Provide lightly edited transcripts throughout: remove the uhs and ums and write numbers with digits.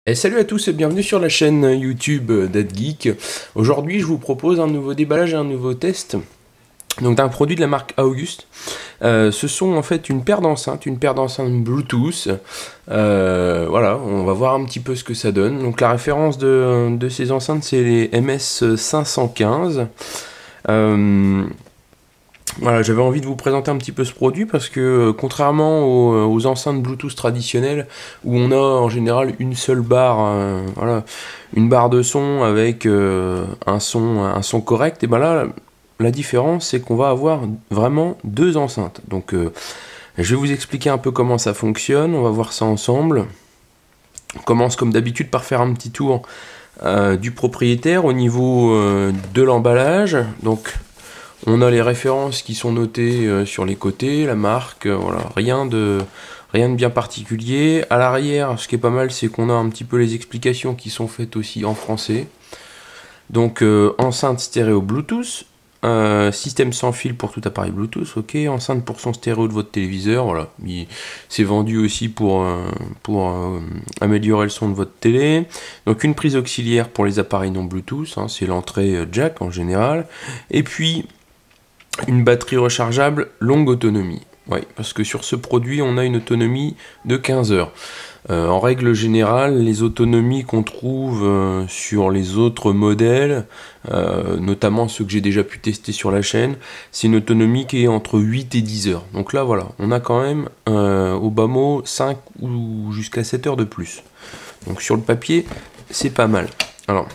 Et salut à tous et bienvenue sur la chaîne YouTube d'AdGeek. Aujourd'hui, je vous propose un nouveau déballage et un nouveau test donc d'un produit de la marque August. Ce sont en fait une paire d'enceintes Bluetooth. Voilà, on va voir un petit peu ce que ça donne. Donc la référence de ces enceintes, c'est les MS515. Voilà, j'avais envie de vous présenter un petit peu ce produit parce que contrairement aux enceintes Bluetooth traditionnelles où on a en général une seule barre, voilà, une barre de son avec un son correct, et ben là la différence c'est qu'on va avoir vraiment deux enceintes. Donc je vais vous expliquer un peu comment ça fonctionne, on va voir ça ensemble. On commence comme d'habitude par faire un petit tour du propriétaire au niveau de l'emballage. Donc on a les références qui sont notées sur les côtés, la marque, voilà, rien de bien particulier. À l'arrière, ce qui est pas mal, c'est qu'on a un petit peu les explications qui sont faites aussi en français. Donc enceinte stéréo Bluetooth, système sans fil pour tout appareil Bluetooth, ok, enceinte pour son stéréo de votre téléviseur, voilà, c'est vendu aussi pour améliorer le son de votre télé. Donc une prise auxiliaire pour les appareils non Bluetooth, hein, c'est l'entrée jack en général, et puis une batterie rechargeable longue autonomie. Oui, parce que sur ce produit, on a une autonomie de 15 heures. En règle générale, les autonomies qu'on trouve sur les autres modèles, notamment ceux que j'ai déjà pu tester sur la chaîne, c'est une autonomie qui est entre 8 et 10 heures. Donc là, voilà, on a quand même au bas mot 5 ou jusqu'à 7 heures de plus. Donc sur le papier, c'est pas mal. Alors,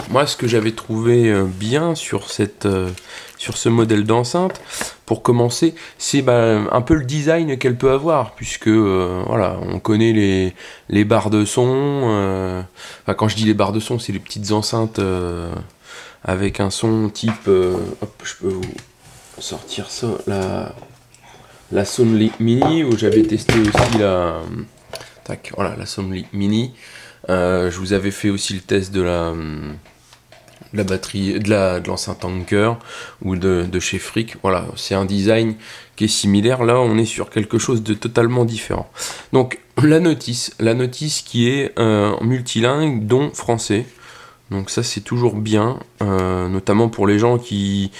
moi, ce que j'avais trouvé bien sur ce modèle d'enceinte, pour commencer, c'est un peu le design qu'elle peut avoir, puisque voilà, on connaît les barres de son. Enfin, quand je dis les barres de son, c'est les petites enceintes avec un son type. Hop, je peux vous sortir ça, la Sonly Mini, où j'avais testé aussi tac, voilà, la Sonly Mini. Je vous avais fait aussi le test de la batterie, de l'enceinte Anker ou de chez Frick. Voilà, c'est un design qui est similaire. Là, on est sur quelque chose de totalement différent. Donc, la notice qui est multilingue, dont français. Donc ça, c'est toujours bien, notamment pour les gens qui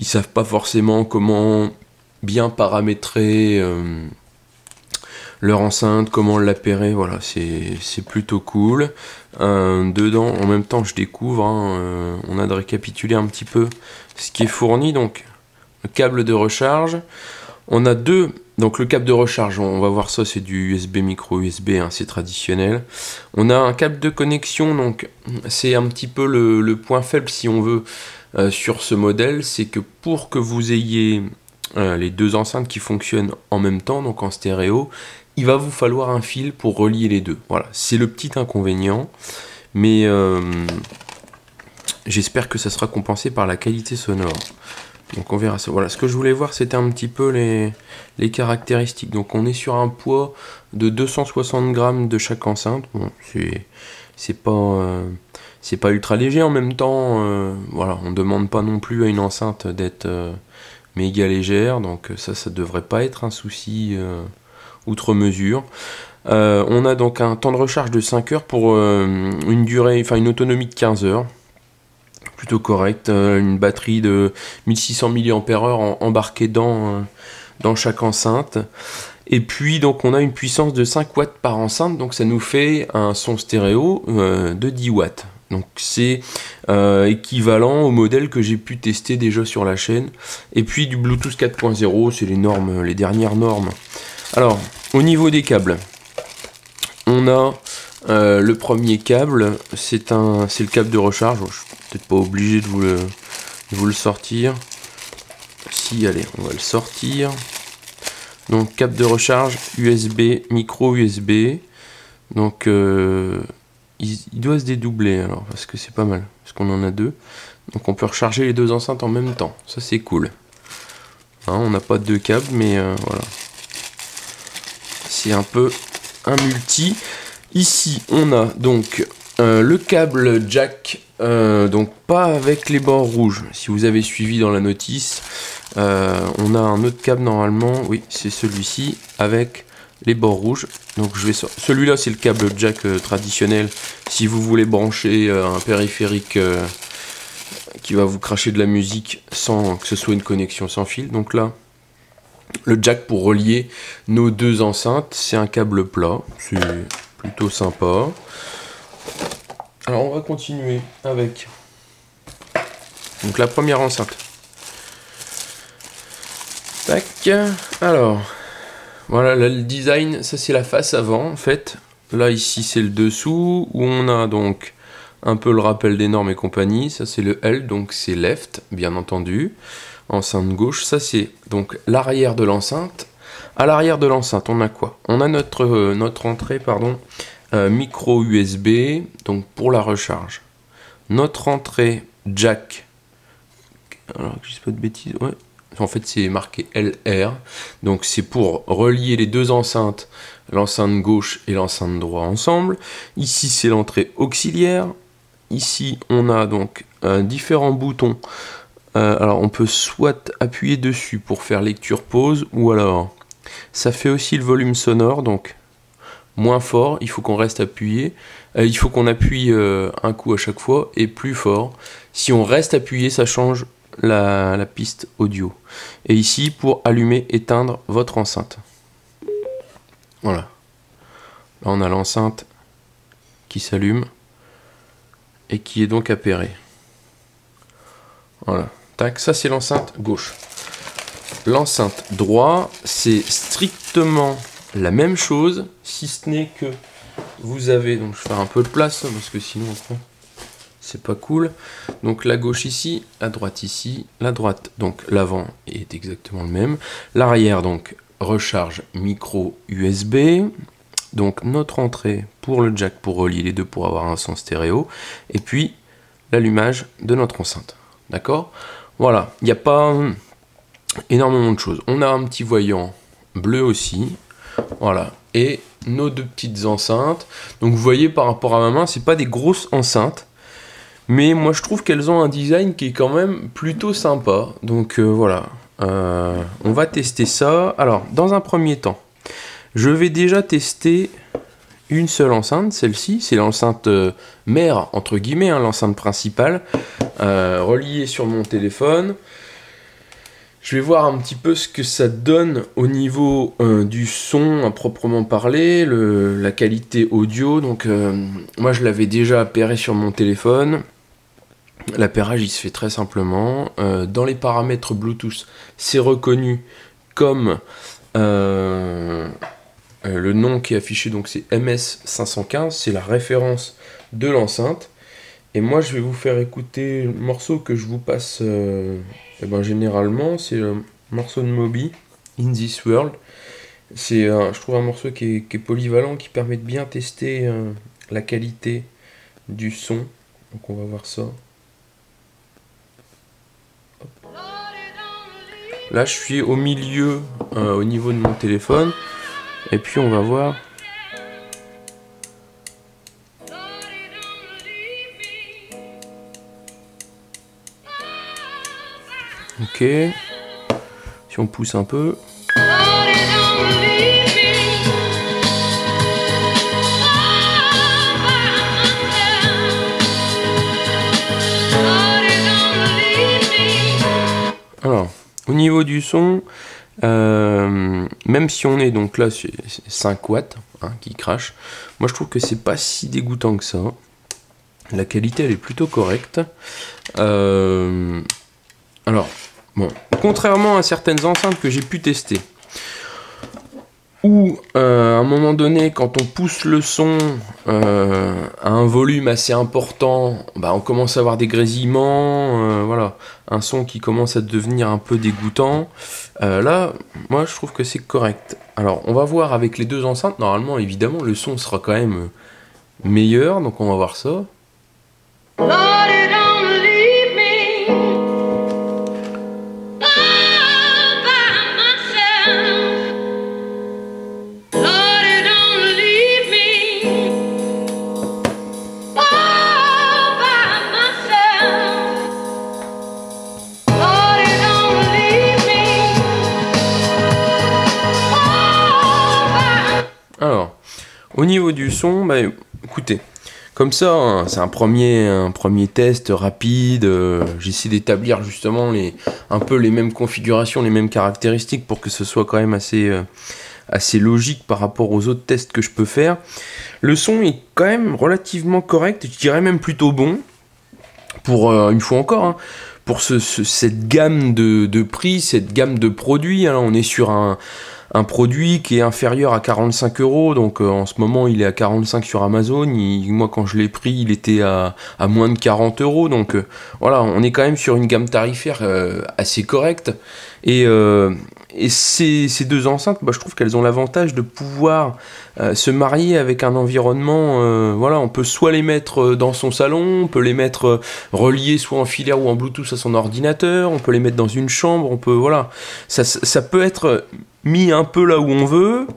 savent pas forcément comment bien paramétrer leur enceinte, comment l'appairer, voilà, c'est plutôt cool. Dedans, en même temps, je découvre, hein, on a de récapituler un petit peu ce qui est fourni. Donc, le câble de recharge, on a deux. Donc, le câble de recharge, on va voir ça, c'est du USB micro USB, hein, c'est traditionnel. On a un câble de connexion, donc c'est un petit peu le point faible, si on veut, sur ce modèle, c'est que pour que vous ayez les deux enceintes qui fonctionnent en même temps, donc en stéréo, il va vous falloir un fil pour relier les deux. Voilà, c'est le petit inconvénient, mais j'espère que ça sera compensé par la qualité sonore. Donc on verra ça. Voilà, ce que je voulais voir, c'était un petit peu les caractéristiques. Donc on est sur un poids de 260 grammes de chaque enceinte. Bon, c'est pas ultra léger en même temps. Voilà, on demande pas non plus à une enceinte d'être méga légère, donc ça devrait pas être un souci outre mesure. On a donc un temps de recharge de 5 heures pour une autonomie de 15 heures. Plutôt correct. Une batterie de 1600 mAh embarquée dans chaque enceinte. Et puis donc on a une puissance de 5 watts par enceinte, donc ça nous fait un son stéréo de 10 watts. Donc c'est équivalent au modèle que j'ai pu tester déjà sur la chaîne. Et puis du Bluetooth 4.0, c'est les normes, les dernières normes. Alors, au niveau des câbles, on a le premier câble, c'est le câble de recharge. Je suis peut-être pas obligé de vous le sortir. Si, allez, on va le sortir. Donc, câble de recharge USB, micro USB. Donc, il doit se dédoubler, alors, parce que c'est pas mal, parce qu'on en a deux. Donc, on peut recharger les deux enceintes en même temps. Ça, c'est cool. Hein, on n'a pas deux câbles, mais voilà. C'est un peu un multi. Ici, on a donc le câble jack, donc pas avec les bords rouges. Si vous avez suivi dans la notice, on a un autre câble normalement. Oui, c'est celui-ci avec les bords rouges. Donc je vais celui-là, c'est le câble jack traditionnel. Si vous voulez brancher un périphérique qui va vous cracher de la musique sans que ce soit une connexion sans fil. Donc là, le jack pour relier nos deux enceintes, c'est un câble plat. C'est plutôt sympa. Alors on va continuer avec donc la première enceinte. Tac. Alors voilà, là, le design, ça c'est la face avant en fait. Là ici c'est le dessous où on a donc un peu le rappel des normes et compagnie. Ça c'est le L, donc c'est left bien entendu. Enceinte gauche, ça c'est donc l'arrière de l'enceinte. À l'arrière de l'enceinte, on a quoi? On a notre entrée, pardon, micro USB, donc pour la recharge. Notre entrée jack, alors que je dis pas de bêtises, ouais. En fait c'est marqué LR, donc c'est pour relier les deux enceintes, l'enceinte gauche et l'enceinte droite ensemble. Ici c'est l'entrée auxiliaire. Ici on a donc différents boutons. Alors on peut soit appuyer dessus pour faire lecture pause, ou alors ça fait aussi le volume sonore, donc moins fort, il faut qu'on reste appuyé, il faut qu'on appuie un coup à chaque fois, et plus fort. Si on reste appuyé, ça change la piste audio. Et ici pour allumer, éteindre votre enceinte. Voilà. Là on a l'enceinte qui s'allume et qui est donc appairée. Voilà. Tac, ça c'est l'enceinte gauche. L'enceinte droite, c'est strictement la même chose, si ce n'est que vous avez, donc je vais faire un peu de place, parce que sinon c'est pas cool. Donc la gauche ici, la droite ici, la droite, donc l'avant est exactement le même. L'arrière, donc recharge micro USB. Donc notre entrée pour le jack pour relier les deux pour avoir un son stéréo. Et puis l'allumage de notre enceinte. D'accord ? Voilà, il n'y a pas énormément de choses. On a un petit voyant bleu aussi. Voilà. Et nos deux petites enceintes. Donc vous voyez par rapport à ma main, c'est pas des grosses enceintes. Mais moi je trouve qu'elles ont un design qui est quand même plutôt sympa. Donc voilà. On va tester ça. Alors, dans un premier temps, je vais déjà tester une seule enceinte, celle-ci, c'est l'enceinte mère, entre guillemets, hein, l'enceinte principale, reliée sur mon téléphone. Je vais voir un petit peu ce que ça donne au niveau du son à proprement parler, la qualité audio. Donc moi je l'avais déjà appairé sur mon téléphone. L'appairage il se fait très simplement. Dans les paramètres Bluetooth, c'est reconnu comme le nom qui est affiché, donc c'est MS515, c'est la référence de l'enceinte. Et moi je vais vous faire écouter le morceau que je vous passe généralement, c'est le morceau de Moby, In This World. C'est je trouve un morceau qui est polyvalent, qui permet de bien tester la qualité du son. Donc on va voir ça. Hop. Là je suis au milieu, au niveau de mon téléphone. Et puis on va voir. Ok. Si on pousse un peu. Alors, au niveau du son, même si on est donc là, c'est 5 watts hein, qui crache, moi je trouve que c'est pas si dégoûtant que ça. La qualité elle est plutôt correcte. Alors, bon, contrairement à certaines enceintes que j'ai pu tester, où à un moment donné, quand on pousse le son à un volume assez important, bah, on commence à avoir des grésillements, voilà, un son qui commence à devenir un peu dégoûtant. Là, moi, je trouve que c'est correct. Alors, on va voir avec les deux enceintes. Normalement, évidemment, le son sera quand même meilleur, donc on va voir ça. au niveau du son, bah, écoutez, comme ça, hein, c'est un premier test rapide. J'essaie d'établir justement un peu les mêmes configurations, les mêmes caractéristiques pour que ce soit quand même assez logique par rapport aux autres tests que je peux faire. Le son est quand même relativement correct, je dirais même plutôt bon, pour une fois encore, hein, pour cette gamme de prix, cette gamme de produits. Hein, on est sur un produit qui est inférieur à 45 €, donc en ce moment il est à 45 sur Amazon. Moi quand je l'ai pris il était à moins de 40 €, donc voilà, on est quand même sur une gamme tarifaire assez correcte. Et ces deux enceintes, bah, je trouve qu'elles ont l'avantage de pouvoir se marier avec un environnement. Voilà, on peut soit les mettre dans son salon, on peut les mettre reliés soit en filaire ou en Bluetooth à son ordinateur, on peut les mettre dans une chambre, on peut, voilà, ça peut être mis un peu là où on veut.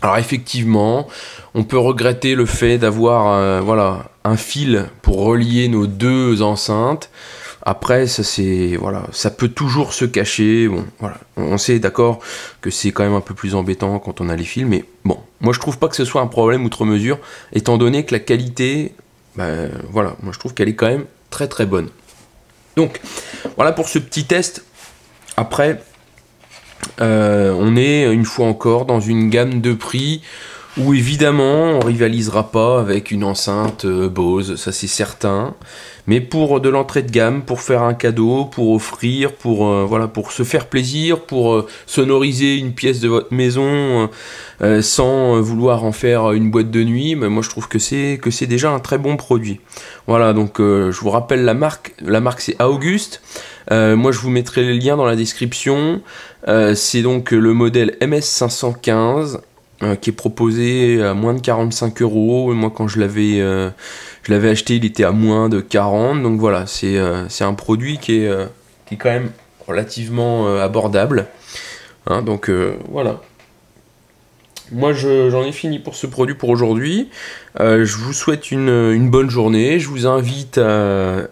Alors effectivement, on peut regretter le fait d'avoir voilà, un fil pour relier nos deux enceintes. Après, ça peut toujours se cacher. Bon, voilà, on sait, d'accord, que c'est quand même un peu plus embêtant quand on a les fils, mais bon, moi je trouve pas que ce soit un problème outre mesure, étant donné que la qualité, voilà, moi je trouve qu'elle est quand même très très bonne. Donc, voilà pour ce petit test. Après, on est une fois encore dans une gamme de prix où évidemment on rivalisera pas avec une enceinte Bose, ça c'est certain, mais pour de l'entrée de gamme, pour faire un cadeau, pour offrir, voilà, pour se faire plaisir, pour sonoriser une pièce de votre maison sans vouloir en faire une boîte de nuit, moi je trouve que c'est déjà un très bon produit. Voilà, donc je vous rappelle la marque c'est August. Moi je vous mettrai les liens dans la description. C'est donc le modèle MS515 qui est proposé à moins de 45 €. Moi quand je l'avais acheté il était à moins de 40, donc voilà, c'est un produit qui est quand même relativement abordable, hein, donc voilà. Moi j'en ai fini pour ce produit pour aujourd'hui. Je vous souhaite une bonne journée. Je vous invite à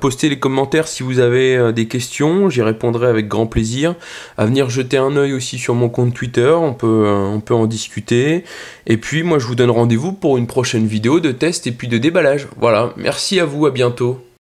poster les commentaires si vous avez des questions, j'y répondrai avec grand plaisir. À venir jeter un œil aussi sur mon compte Twitter, on peut en discuter. Et puis moi je vous donne rendez-vous pour une prochaine vidéo de test et puis de déballage. Voilà, merci à vous, à bientôt.